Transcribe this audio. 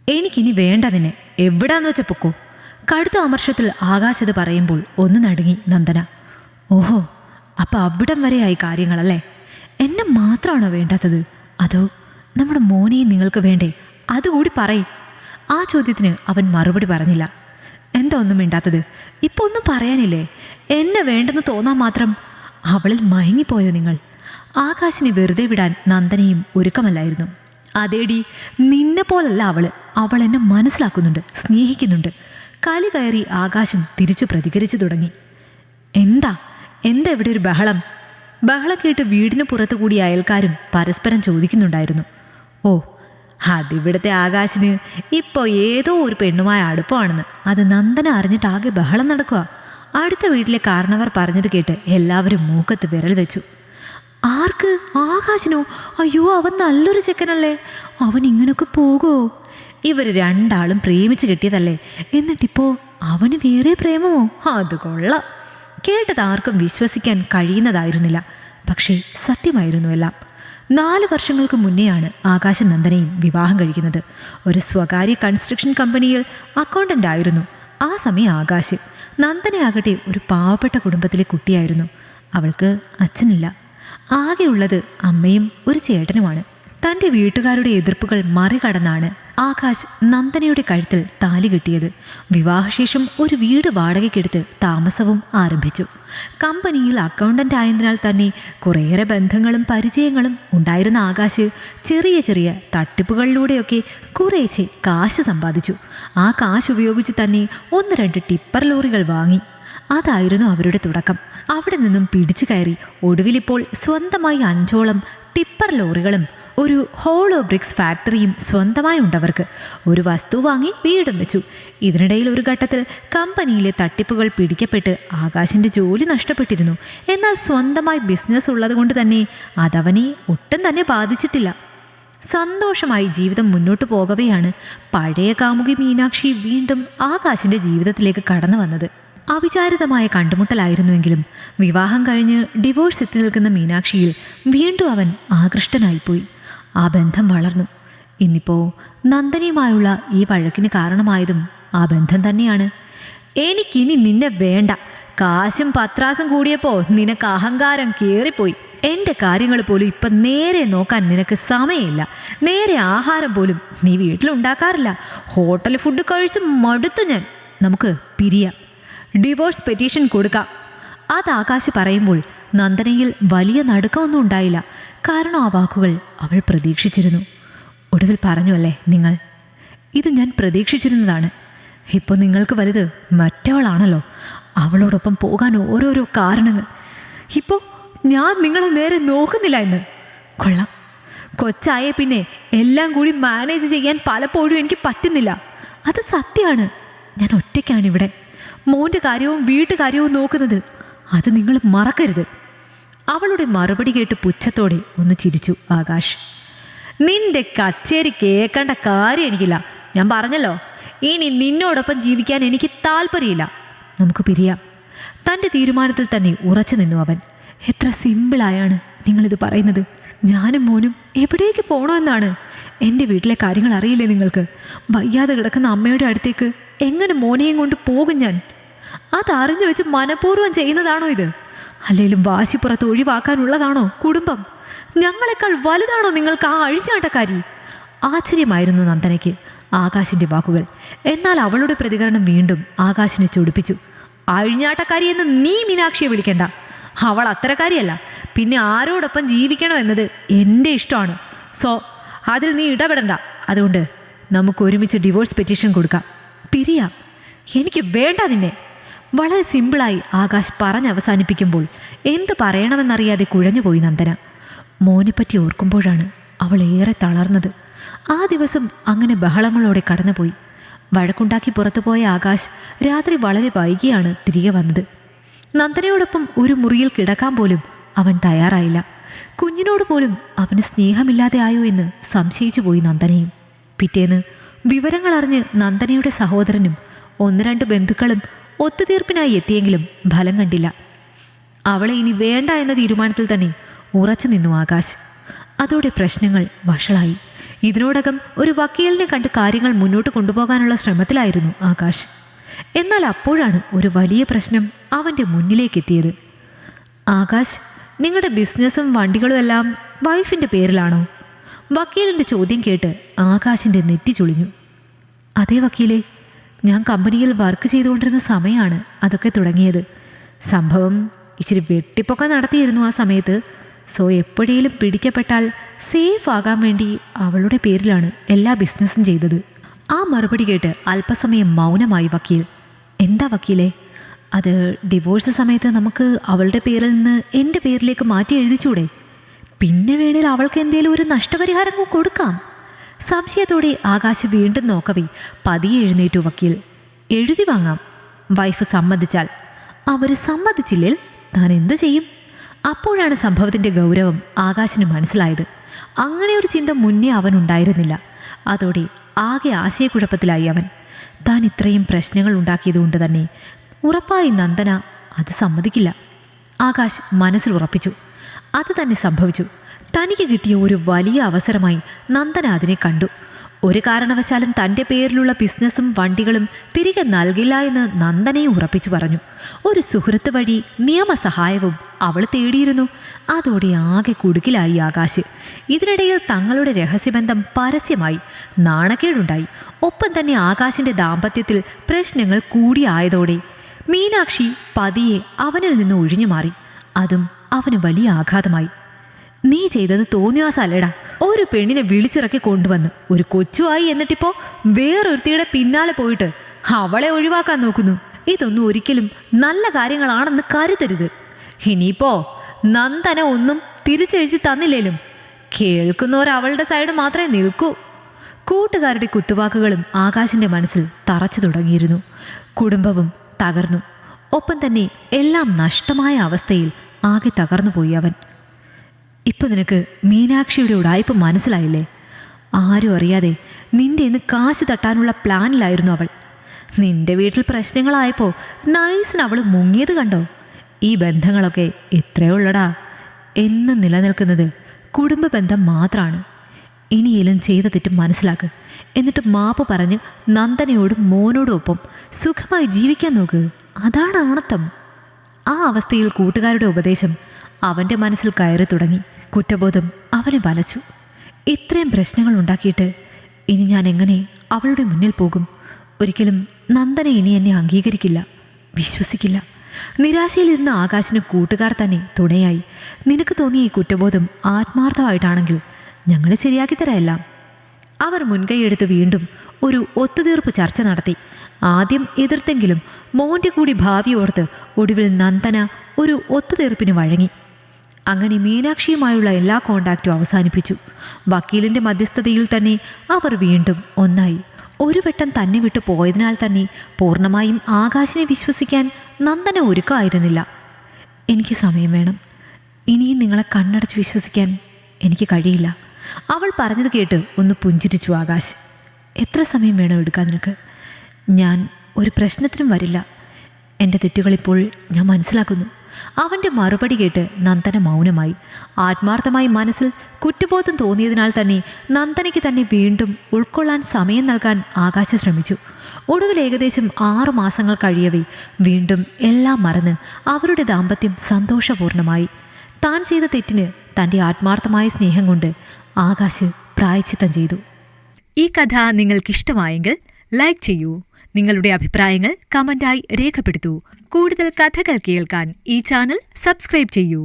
എനിക്കിനി വേണ്ട നിന്നെ, എവിടാന്ന് വെച്ച പൊക്കോ. കടുത്ത അമർഷത്തിൽ ആകാശത് പറയുമ്പോൾ ഒന്ന് നടുങ്ങി നന്ദന. ഓഹോ, അപ്പം അവിടം വരെയായി കാര്യങ്ങളല്ലേ? എന്നെ മാത്രമാണോ വേണ്ടാത്തത്, അതോ നമ്മുടെ മോനെയും നിങ്ങൾക്ക് വേണ്ടേ? അതുകൂടി പറയ്. ആ ചോദ്യത്തിന് അവൻ മറുപടി പറഞ്ഞില്ല. എന്താ ഒന്നും വേണ്ടാത്തത്? ഇപ്പൊ ഒന്നും പറയാനില്ലേ? എന്നെ വേണ്ടെന്ന് തോന്നാൻ മാത്രം അവളിൽ മയങ്ങിപ്പോയോ നിങ്ങൾ? ആകാശിനെ വെറുതെ വിടാൻ നന്ദനയും ഒരുക്കമല്ലായിരുന്നു. അതേടി, നിന്നെ പോലല്ല അവൾ എന്നെ മനസ്സിലാക്കുന്നുണ്ട്, സ്നേഹിക്കുന്നുണ്ട്. കലി കയറി ആകാശം തിരിച്ചു പ്രതികരിച്ചു തുടങ്ങി. എന്താ ഇവിടെ ഒരു ബഹളം? ബഹളം കേട്ട് വീടിന് പുറത്തു കൂടി അയൽക്കാരും പരസ്പരം ചോദിക്കുന്നുണ്ടായിരുന്നു. ഓ, അതിവിടുത്തെ ആകാശിന് ഇപ്പോൾ ഏതോ ഒരു പെണ്ണുമായ അടുപ്പമാണെന്ന്. അത് നന്ദന അറിഞ്ഞിട്ടാകെ ബഹളം നടക്കുക. അടുത്ത വീട്ടിലെ കാരണവർ പറഞ്ഞത് കേട്ട് എല്ലാവരും മൂക്കത്ത് വിരൽ വെച്ചു. ആർക്ക്? ആകാശിനോ? അയ്യോ, അവൻ നല്ലൊരു ചെക്കനല്ലേ, അവൻ ഇങ്ങനൊക്കെ പോകുമോ? ഇവർ രണ്ടാളും പ്രേമിച്ച് കിട്ടിയതല്ലേ, എന്നിട്ടിപ്പോൾ അവന് വേറെ പ്രേമമോ? അത് കൊള്ളാം. കേട്ടത് ആർക്കും വിശ്വസിക്കാൻ കഴിയുന്നതായിരുന്നില്ല. പക്ഷേ സത്യമായിരുന്നു എല്ലാം. 4 വർഷങ്ങൾക്ക് മുന്നെയാണ് ആകാശ് നന്ദനയും വിവാഹം കഴിക്കുന്നത്. ഒരു സ്വകാര്യ കൺസ്ട്രക്ഷൻ കമ്പനിയിൽ അക്കൗണ്ടൻ്റ് ആയിരുന്നു ആ സമയം ആകാശ്. നന്ദനയാകട്ടെ ഒരു പാവപ്പെട്ട കുടുംബത്തിലെ കുട്ടിയായിരുന്നു. അവൾക്ക് അച്ഛനില്ല. ആകെയുള്ളത് അമ്മയും ഒരു ചേട്ടനുമാണ്. തൻ്റെ വീട്ടുകാരുടെ എതിർപ്പുകൾ മറികടന്നാണ് ആകാശ് നന്ദനയുടെ കഴുത്തിൽ താലി കെട്ടിയത്. വിവാഹശേഷം ഒരു വീട് വാടകയ്ക്കെടുത്ത് താമസവും ആരംഭിച്ചു. കമ്പനിയിൽ അക്കൗണ്ടൻ്റ് ആയതിനാൽ തന്നെ കുറേയേറെ ബന്ധങ്ങളും പരിചയങ്ങളും ഉണ്ടായിരുന്ന ആകാശ് ചെറിയ ചെറിയ തട്ടിപ്പുകളിലൂടെയൊക്കെ കുറേശ്ശെ കാശ് സമ്പാദിച്ചു. ആ കാശ് ഉപയോഗിച്ച് തന്നെ 1-2 ടിപ്പർ ലോറികൾ വാങ്ങി. അതായിരുന്നു അവരുടെ തുടക്കം. അവിടെ നിന്നും പിടിച്ചു കയറി ഒടുവിലിപ്പോൾ സ്വന്തമായി 5ഓളം ടിപ്പർ ലോറികളും ഒരു ഹോളോ ബ്രിക്സ് ഫാക്ടറിയും സ്വന്തമായി ഉണ്ടവർക്ക്. ഒരു വസ്തു വാങ്ങി വീടും വെച്ചു. ഇതിനിടയിൽ ഒരു ഘട്ടത്തിൽ കമ്പനിയിലെ തട്ടിപ്പുകൾ പിടിക്കപ്പെട്ട് ആകാശിൻ്റെ ജോലി നഷ്ടപ്പെട്ടിരുന്നു. എന്നാൽ സ്വന്തമായി ബിസിനസ് ഉള്ളതുകൊണ്ട് തന്നെ അതവനെ ഒട്ടും തന്നെ ബാധിച്ചിട്ടില്ല. സന്തോഷമായി ജീവിതം മുന്നോട്ട് പോകവെയാണ് പഴയ കാമുകി മീനാക്ഷി വീണ്ടും ആകാശിൻ്റെ ജീവിതത്തിലേക്ക് കടന്നു വന്നത്. അവിചാരിതമായ കണ്ടുമുട്ടലായിരുന്നുവെങ്കിലും വിവാഹം കഴിഞ്ഞ് ഡിവോഴ്സ് എത്തി നിൽക്കുന്ന മീനാക്ഷിയിൽ വീണ്ടും അവൻ ആകൃഷ്ടനായിപ്പോയി. ആ ബന്ധം വളർന്നു. ഇന്നിപ്പോൾ നന്ദനയുമായുള്ള ഈ വഴക്കിന് കാരണമായതും ആ ബന്ധം തന്നെയാണ്. എനിക്കിനി നിന്നെ വേണ്ട. കാശും പത്രാസും കൂടിയപ്പോൾ നിനക്ക് അഹങ്കാരം കയറിപ്പോയി. എൻ്റെ കാര്യങ്ങൾ പോലും ഇപ്പം നേരെ നോക്കാൻ നിനക്ക് സമയമില്ല. നേരെ ആഹാരം പോലും നീ വീട്ടിലുണ്ടാക്കാറില്ല. ഹോട്ടൽ ഫുഡ് കഴിച്ച് മടുത്തു ഞാൻ. നമുക്ക് പിരിയാം, ഡിവോഴ്സ് പെറ്റീഷൻ കൊടുക്കാം. അത് ആകാശ് പറയുമ്പോൾ നന്ദനയിൽ വലിയ നടുക്കമൊന്നും ഉണ്ടായില്ല. കാരണം ആ വാക്കുകൾ അവൾ പ്രതീക്ഷിച്ചിരുന്നു. ഒടുവിൽ പറഞ്ഞുവല്ലേ നിങ്ങൾ, ഇത് ഞാൻ പ്രതീക്ഷിച്ചിരുന്നതാണ്. ഇപ്പോൾ നിങ്ങൾക്ക് വലുത് മറ്റവളാണല്ലോ. അവളോടൊപ്പം പോകാൻ ഓരോരോ കാരണങ്ങൾ. ഇപ്പോൾ ഞാൻ നിങ്ങളെ നേരെ നോക്കുന്നില്ല എന്ന്. കൊള്ളാം, കൊച്ചായ പിന്നെ എല്ലാം കൂടി മാനേജ് ചെയ്യാൻ പലപ്പോഴും എനിക്ക് പറ്റുന്നില്ല. അത് സത്യമാണ്. ഞാൻ ഒറ്റയ്ക്കാണിവിടെ മോൻ്റെ കാര്യവും വീട്ടുകാര്യവും നോക്കുന്നത്. അത് നിങ്ങൾ മറക്കരുത്. അവളുടെ മറുപടി കേട്ട് പുച്ഛത്തോടെ ഒന്ന് ചിരിച്ചു ആകാശ്. നിന്റെ കച്ചേരി കേൾക്കേണ്ട കാര്യം എനിക്കില്ല. ഞാൻ പറഞ്ഞല്ലോ, ഇനി നിന്നോടൊപ്പം ജീവിക്കാൻ എനിക്ക് താല്പര്യമില്ല. നമുക്ക് പിരിയാം. തൻ്റെ തീരുമാനത്തിൽ തന്നെ ഉറച്ചു നിന്നു അവൻ. എത്ര സിമ്പിളായാണ് നിങ്ങളിത് പറയുന്നത്. ഞാനും മോനും എവിടേക്ക് പോകണമെന്നാണ്. എൻ്റെ വീട്ടിലെ കാര്യങ്ങൾ അറിയില്ലേ നിങ്ങൾക്ക്? വയ്യാതെ കിടക്കുന്ന അമ്മയുടെ അടുത്തേക്ക് എങ്ങനെ മോനെയും കൊണ്ട് പോകും ഞാൻ? അതറിഞ്ഞു വെച്ച് മനഃപൂർവ്വം ചെയ്യുന്നതാണോ ഇത്? അല്ലെങ്കിലും വാശിപ്പുറത്ത് ഒഴിവാക്കാനുള്ളതാണോ കുടുംബം? ഞങ്ങളെക്കാൾ വലുതാണോ നിങ്ങൾക്ക് ആ അഴിഞ്ഞാട്ടക്കാരി? ആശ്ചര്യമായിരുന്നു നന്ദനയ്ക്ക് ആകാശിൻ്റെ വാക്കുകൾ. എന്നാൽ അവളുടെ പ്രതികരണം വീണ്ടും ആകാശിനെ ചൊടിപ്പിച്ചു. അഴിഞ്ഞാട്ടക്കാരി എന്ന് നീ മീനാക്ഷിയെ വിളിക്കണ്ട. അവൾ അത്തരക്കാരിയല്ല. പിന്നെ ആരോടൊപ്പം ജീവിക്കണം എന്നത് എൻ്റെ ഇഷ്ടമാണ്. സോ അതിൽ നീ ഇടപെടണ്ട. അതുകൊണ്ട് നമുക്ക് ഒരുമിച്ച് ഡിവോഴ്സ് പെറ്റീഷൻ കൊടുക്കാം, പിരിയാം. എനിക്ക് വേണ്ട നിന്നെ. വളരെ സിമ്പിളായി ആകാശ് പറഞ്ഞവസാനിപ്പിക്കുമ്പോൾ എന്ത് പറയണമെന്നറിയാതെ കുഴഞ്ഞുപോയി നന്ദന. മോനെപ്പറ്റി ഓർക്കുമ്പോഴാണ് അവൾ ഏറെ തളർന്നത്. ആ ദിവസം അങ്ങനെ ബഹളങ്ങളോടെ കടന്നുപോയി. വഴക്കുണ്ടാക്കി പുറത്തുപോയ ആകാശ് രാത്രി വളരെ വൈകിയാണ് തിരികെ വന്നത്. നന്ദനയോടൊപ്പം ഒരു മുറിയിൽ കിടക്കാൻ പോലും അവൻ തയ്യാറായില്ല. കുഞ്ഞിനോട് പോലും അവന് സ്നേഹമില്ലാതെ ആയോ എന്ന് സംശയിച്ചു പോയി നന്ദനയും. പിറ്റേന്ന് വിവരങ്ങൾ അറിഞ്ഞ് നന്ദനയുടെ സഹോദരനും 1-2 ബന്ധുക്കളും ഒത്തുതീർപ്പിനായി എത്തിയെങ്കിലും ഫലം കണ്ടില്ല. അവളെ ഇനി വേണ്ട എന്ന തീരുമാനത്തിൽ തന്നെ ഉറച്ചു നിന്നു ആകാശ്. അതോടെ പ്രശ്നങ്ങൾ വഷളായി. ഇതിനോടകം ഒരു വക്കീലിനെ കണ്ട് കാര്യങ്ങൾ മുന്നോട്ട് കൊണ്ടുപോകാനുള്ള ശ്രമത്തിലായിരുന്നു ആകാശ്. എന്നാൽ അപ്പോഴാണ് ഒരു വലിയ പ്രശ്നം അവൻ്റെ മുന്നിലേക്കെത്തിയത്. ആകാശ്, നിങ്ങളുടെ ബിസിനസ്സും വണ്ടികളും എല്ലാം വൈഫിൻ്റെ പേരിലാണോ? വക്കീലിൻ്റെ ചോദ്യം കേട്ട് ആകാശിൻ്റെ നെറ്റി ചുളിഞ്ഞു. അതേ വക്കീലേ, ഞാൻ കമ്പനിയിൽ വർക്ക് ചെയ്തുകൊണ്ടിരുന്ന സമയമാണ് അതൊക്കെ തുടങ്ങിയത്. സംഭവം ഇച്ചിരി വെട്ടിപ്പൊക്കെ നടത്തിയിരുന്നു ആ സമയത്ത്. സോ എപ്പോഴേലും പിടിക്കപ്പെട്ടാൽ സേഫ് ആകാൻ വേണ്ടി അവളുടെ പേരിലാണ് എല്ലാ ബിസിനസ്സും ചെയ്തത്. ആ മറുപടി കേട്ട് അല്പസമയം മൗനമായി വക്കീൽ. എന്താ വക്കീലേ, അത് ഡിവോഴ്സ് സമയത്ത് നമുക്ക് അവളുടെ പേരിൽ നിന്ന് എൻ്റെ പേരിലേക്ക് മാറ്റി എഴുതിച്ചൂടെ? പിന്നെ വേണേൽ അവൾക്ക് എന്തേലും ഒരു നഷ്ടപരിഹാരം കൊടുക്കാം. സംശയത്തോടെ ആകാശ് വീണ്ടും നോക്കവേ പതിയെ എഴുന്നേറ്റു വക്കീൽ. എഴുതി വാങ്ങാം, വൈഫ് സമ്മതിച്ചാൽ. അവർ സമ്മതിച്ചില്ലേൽ താൻ എന്ത് ചെയ്യും? അപ്പോഴാണ് സംഭവത്തിൻ്റെ ഗൗരവം ആകാശിന് മനസ്സിലായത്. അങ്ങനെ ഒരു ചിന്ത മുന്നേ അവനുണ്ടായിരുന്നില്ല. അതോടെ ആകെ ആശയക്കുഴപ്പത്തിലായി അവൻ. താൻ ഇത്രയും പ്രശ്നങ്ങൾ ഉണ്ടാക്കിയതുകൊണ്ട് തന്നെ ഉറപ്പായി നന്ദന അത് സമ്മതിക്കില്ല. ആകാശ് മനസ്സിൽ ഉറപ്പിച്ചു. അത് തന്നെ സംഭവിച്ചു. തനിക്ക് കിട്ടിയ ഒരു വലിയ അവസരമായി നന്ദന അതിനെ കണ്ടു. ഒരു കാരണവശാലും തൻ്റെ പേരിലുള്ള ബിസിനസ്സും വണ്ടികളും തിരികെ നൽകില്ല എന്ന് നന്ദനയും ഉറപ്പിച്ചു പറഞ്ഞു. ഒരു സുഹൃത്ത് വഴി നിയമസഹായവും അവൾ തേടിയിരുന്നു. അതോടെ ആകെ കുടുക്കിലായി ആകാശ്. ഇതിനിടയിൽ തങ്ങളുടെ രഹസ്യബന്ധം പരസ്യമായി. നാണക്കേടുണ്ടായി. ഒപ്പം തന്നെ ആകാശിൻ്റെ ദാമ്പത്യത്തിൽ പ്രശ്നങ്ങൾ കൂടിയായതോടെ മീനാക്ഷി പതിയെ അവനിൽ നിന്ന് ഒഴിഞ്ഞു മാറി. അതും അവന് വലിയ ആഘാതമായി. നീ ചെയ്തത് തോന്നിയാസല്ലടാ. ഒരു പെണ്ണിനെ വിളിച്ചിറക്കി കൊണ്ടുവന്ന് ഒരു കൊച്ചുമായി, എന്നിട്ടിപ്പോൾ വേറൊരുത്തിയുടെ പിന്നാലെ പോയിട്ട് അവളെ ഒഴിവാക്കാൻ നോക്കുന്നു. ഇതൊന്നും ഒരിക്കലും നല്ല കാര്യങ്ങളാണെന്ന് കരുതരുത്. ഇനിയിപ്പോ നന്ദന ഒന്നും തിരിച്ചെഴുതി തന്നില്ലേലും കേൾക്കുന്നവർ അവളുടെ സൈഡ് മാത്രമേ നിൽക്കൂ. കൂട്ടുകാരുടെ കുത്തുവാക്കുകളും ആകാശിൻ്റെ മനസ്സിൽ തറച്ചു തുടങ്ങിയിരുന്നു. കുടുംബവും തകർന്നു. ഒപ്പം തന്നെ എല്ലാം നഷ്ടമായ അവസ്ഥയിൽ ആകെ തകർന്നു പോയി അവൻ. ഇപ്പം നിനക്ക് മീനാക്ഷിയുടെ ഉടായ്പ മനസ്സിലായില്ലേ? ആരും അറിയാതെ നിന്റെ ഇന്ന് കാശ് തട്ടാനുള്ള പ്ലാനിലായിരുന്നു അവൾ. നിന്റെ വീട്ടിൽ പ്രശ്നങ്ങളായപ്പോൾ നൈസിന് അവൾ മുങ്ങിയത് കണ്ടോ? ഈ ബന്ധങ്ങളൊക്കെ എത്രയുള്ളടാ. എന്നും നിലനിൽക്കുന്നത് കുടുംബ ബന്ധം മാത്രമാണ്. ഇനിയെങ്കിലും ചെയ്ത തെറ്റ് മനസ്സിലാക്ക്. എന്നിട്ട് മാപ്പ് പറഞ്ഞ് നന്ദനയോടും മോനോടും ഒപ്പം സുഖമായി ജീവിക്കാൻ നോക്ക്. അതാണ് ആണത്തം. ആ അവസ്ഥയിൽ കൂട്ടുകാരുടെ ഉപദേശം അവൻ്റെ മനസ്സിൽ കയറി തുടങ്ങി. കുറ്റബോധം അവനെ വലച്ചു. ഇത്രയും പ്രശ്നങ്ങൾ ഉണ്ടാക്കിയിട്ട് ഇനി ഞാൻ എങ്ങനെ അവളുടെ മുന്നിൽ പോകും? ഒരിക്കലും നന്ദന ഇനി എന്നെ അംഗീകരിക്കില്ല, വിശ്വസിക്കില്ല. നിരാശയിലിരുന്ന ആകാശിന് കൂട്ടുകാർ തന്നെ തുണയായി. നിനക്ക് തോന്നിയ ഈ കുറ്റബോധം ആത്മാർത്ഥമായിട്ടാണെങ്കിൽ ഞങ്ങൾ ശരിയാക്കി തരാമെല്ലാം. അവർ മുൻകൈയെടുത്ത് വീണ്ടും ഒരു ഒത്തുതീർപ്പ് ചർച്ച നടത്തി. ആദ്യം എതിർത്തെങ്കിലും മോൻ്റെ കൂടി ഭാവി ഓർത്ത് ഒടുവിൽ നന്ദന ഒരു ഒത്തുതീർപ്പിന് വഴങ്ങി. അങ്ങനെ മീനാക്ഷിയുമായുള്ള എല്ലാ കോണ്ടാക്റ്റും അവസാനിപ്പിച്ചു. വക്കീലിൻ്റെ മധ്യസ്ഥതയിൽ തന്നെ അവർ വീണ്ടും ഒന്നായി. ഒരു വട്ടം തന്നെ വിട്ടു പോയതിനാൽ തന്നെ പൂർണ്ണമായും ആകാശിനെ വിശ്വസിക്കാൻ നന്ദന ഒരുക്കമായിരുന്നില്ല. എനിക്ക് സമയം വേണം. ഇനിയും നിങ്ങളെ കണ്ണടച്ച് വിശ്വസിക്കാൻ എനിക്ക് കഴിയില്ല. അവൾ പറഞ്ഞത് കേട്ട് ഒന്ന് പുഞ്ചിരിച്ചു ആകാശ്. എത്ര സമയം വേണം എടുക്കാൻ നിനക്ക്? ഞാൻ ഒരു പ്രശ്നത്തിനും വരില്ല. എൻ്റെ തെറ്റുകളിപ്പോൾ ഞാൻ മനസ്സിലാക്കുന്നു. അവൻ്റെ മറുപടി കേട്ട് നന്ദന മൗനമായി. ആത്മാർത്ഥമായി മനസ്സിൽ കുറ്റബോധം തോന്നിയതിനാൽ തന്നെ നന്ദനയ്ക്ക് തന്നെ വീണ്ടും ഉൾക്കൊള്ളാൻ സമയം നൽകാൻ ആകാശ് ശ്രമിച്ചു. ഒടുവിൽ ഏകദേശം 6 മാസങ്ങൾ കഴിയവേ വീണ്ടും എല്ലാം മറന്ന് അവരുടെ ദാമ്പത്യം സന്തോഷപൂർണ്ണമായി. താൻ ചെയ്ത തെറ്റിന് തൻ്റെ ആത്മാർത്ഥമായ സ്നേഹം കൊണ്ട് ആകാശ് പ്രായശ്ചിത്തം ചെയ്തു. ഈ കഥ നിങ്ങൾക്കിഷ്ടമായെങ്കിൽ ലൈക്ക് ചെയ്യൂ. നിങ്ങളുടെ അഭിപ്രായങ്ങൾ കമന്റായി രേഖപ്പെടുത്തൂ. കൂടുതൽ കഥകൾ കേൾക്കാൻ ഈ ചാനൽ സബ്സ്ക്രൈബ് ചെയ്യൂ.